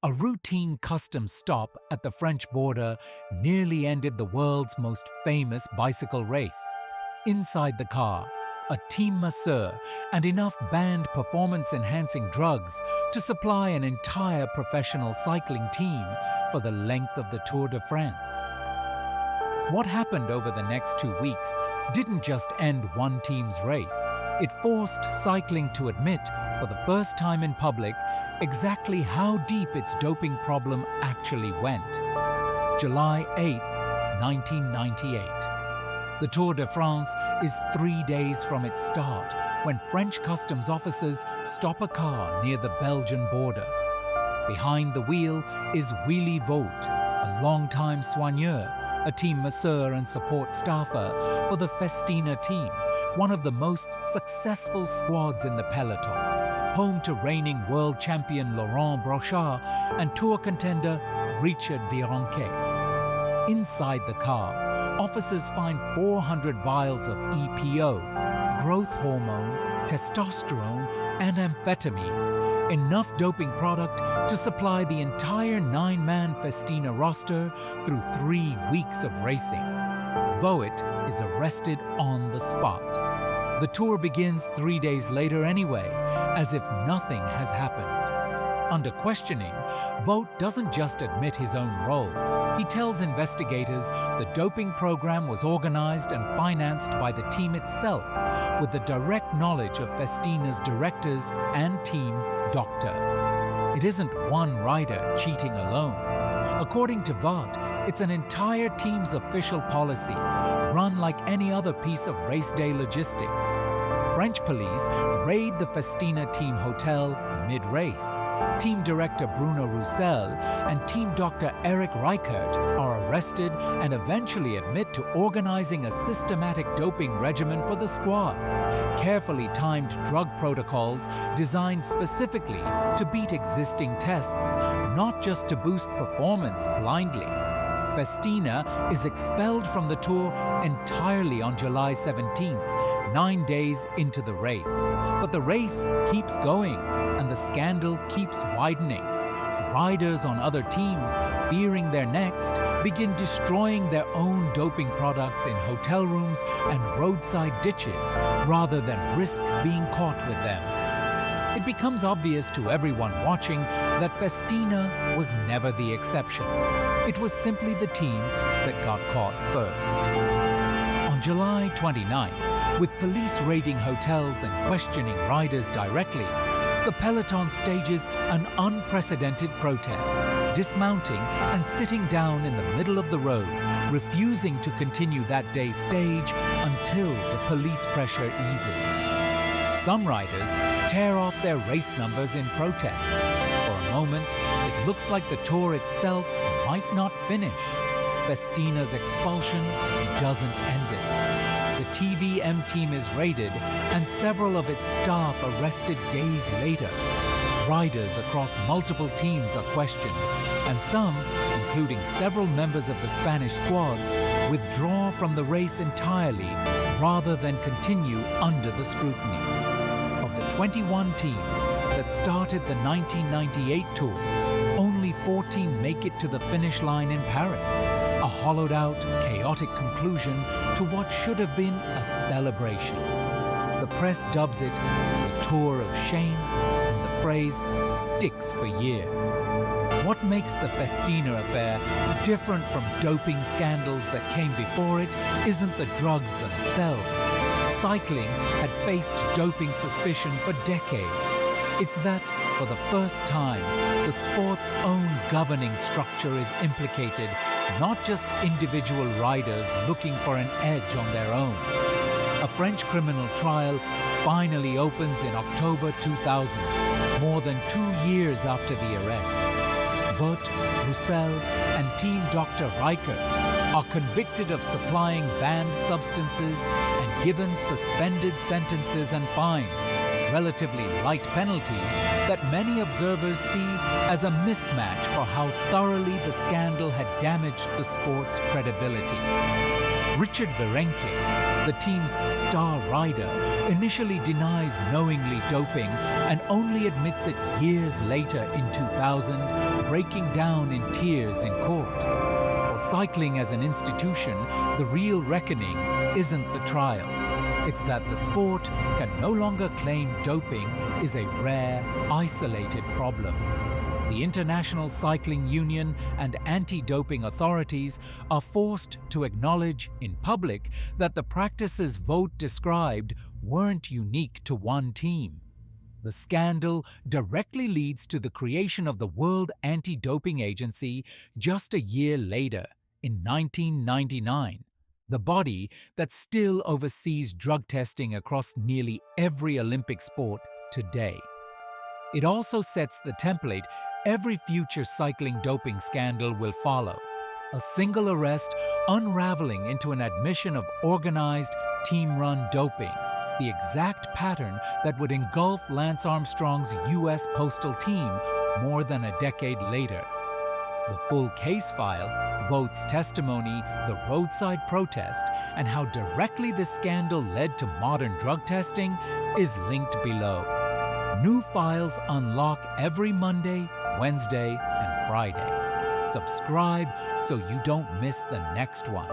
A routine customs stop at the French border nearly ended the world's most famous bicycle race. Inside the car, a team masseur and enough banned performance-enhancing drugs to supply an entire professional cycling team for the length of the Tour de France. What happened over the next 2 weeks didn't just end one team's race. It forced cycling to admit, for the first time in public, exactly how deep its doping problem actually went. July 8, 1998. The Tour de France is 3 days from its start when French customs officers stop a car near the Belgian border. Behind the wheel is Willy Voet, a longtime soigneur, a team masseur and support staffer for the Festina team, one of the most successful squads in the peloton, home to reigning world champion Laurent Brochard and Tour contender Richard Virenque. Inside the car, officers find 400 vials of EPO, growth hormone, testosterone, and amphetamines, enough doping product to supply the entire 9-man Festina roster through 3 weeks of racing. Voet is arrested on the spot. The tour begins 3 days later anyway, as if nothing has happened. Under questioning, Voet doesn't just admit his own role. He tells investigators the doping program was organized and financed by the team itself, with the direct knowledge of Festina's directors and team doctor. It isn't one rider cheating alone. According to Voet, it's an entire team's official policy, run like any other piece of race day logistics. French police raid the Festina team hotel mid-race. Team director Bruno Roussel and team doctor Eric Reichert are arrested and eventually admit to organizing a systematic doping regimen for the squad. Carefully timed drug protocols designed specifically to beat existing tests, not just to boost performance blindly. Festina is expelled from the Tour entirely on July 17th, 9 days into the race. But the race keeps going, and the scandal keeps widening. Riders on other teams, fearing their next, begin destroying their own doping products in hotel rooms and roadside ditches, rather than risk being caught with them. It becomes obvious to everyone watching that Festina was never the exception. It was simply the team that got caught first. On July 29th, with police raiding hotels and questioning riders directly, the peloton stages an unprecedented protest, dismounting and sitting down in the middle of the road, refusing to continue that day's stage until the police pressure eases. Some riders tear off their race numbers in protest. For a moment, it looks like the Tour itself might not finish. Festina's expulsion doesn't end it. The TVM team is raided and several of its staff arrested days later. Riders across multiple teams are questioned, and some, including several members of the Spanish squads, withdraw from the race entirely rather than continue under the scrutiny. Of the 21 teams that started the 1998 Tour, only 14 make it to the finish line in Paris, a hollowed-out, chaotic conclusion to what should have been a celebration. The press dubs it the Tour of Shame, and the phrase sticks for years. What makes the Festina affair different from doping scandals that came before it isn't the drugs themselves. Cycling had faced doping suspicion for decades. It's that, for the first time, the sport's own governing structure is implicated, not just individual riders looking for an edge on their own. A French criminal trial finally opens in October 2000, more than 2 years after the arrest. Voet, Roussel, and team Dr. Reichert are convicted of supplying banned substances and given suspended sentences and fines. relatively light penalty that many observers see as a mismatch for how thoroughly the scandal had damaged the sport's credibility. Richard Virenque, the team's star rider, initially denies knowingly doping and only admits it years later in 2000, breaking down in tears in court. For cycling as an institution, the real reckoning isn't the trial. It's that the sport can no longer claim doping is a rare, isolated problem. The International Cycling Union and anti-doping authorities are forced to acknowledge in public that the practices Voet described weren't unique to one team. The scandal directly leads to the creation of the World Anti-Doping Agency just a year later, in 1999, the body that still oversees drug testing across nearly every Olympic sport today. It also sets the template every future cycling doping scandal will follow. A single arrest unraveling into an admission of organized, team-run doping, the exact pattern that would engulf Lance Armstrong's U.S. postal team more than a decade later. The full case file, Voet's testimony, the roadside protest, and how directly this scandal led to modern drug testing is linked below. New files unlock every Monday, Wednesday, and Friday. Subscribe so you don't miss the next one.